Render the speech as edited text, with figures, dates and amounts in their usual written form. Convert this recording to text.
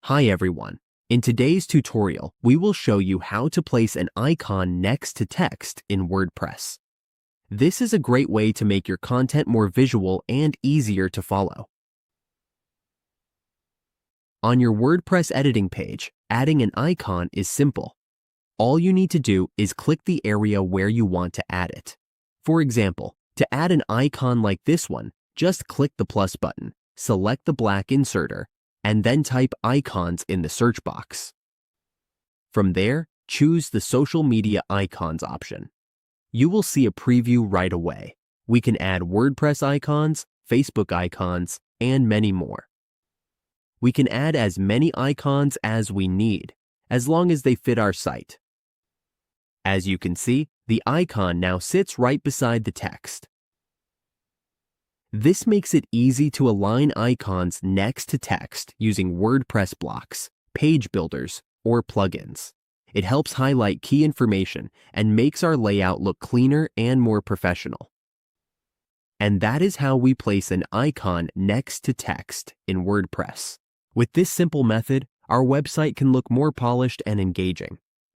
Hi everyone. In today's tutorial, we will show you how to place an icon next to text in WordPress. This is a great way to make your content more visual and easier to follow. On your WordPress editing page, adding an icon is simple. All you need to do is click the area where you want to add it. For example, to add an icon like this one, just click the plus button, select the black inserter, and then type icons in the search box. From there, choose the social media icons option. You will see a preview right away. We can add WordPress icons, Facebook icons, and many more. We can add as many icons as we need, as long as they fit our site. As you can see, the icon now sits right beside the text. This makes it easy to align icons next to text using WordPress blocks, page builders, or plugins. It helps highlight key information and makes our layout look cleaner and more professional. And that is how we place an icon next to text in WordPress. With this simple method, our website can look more polished and engaging.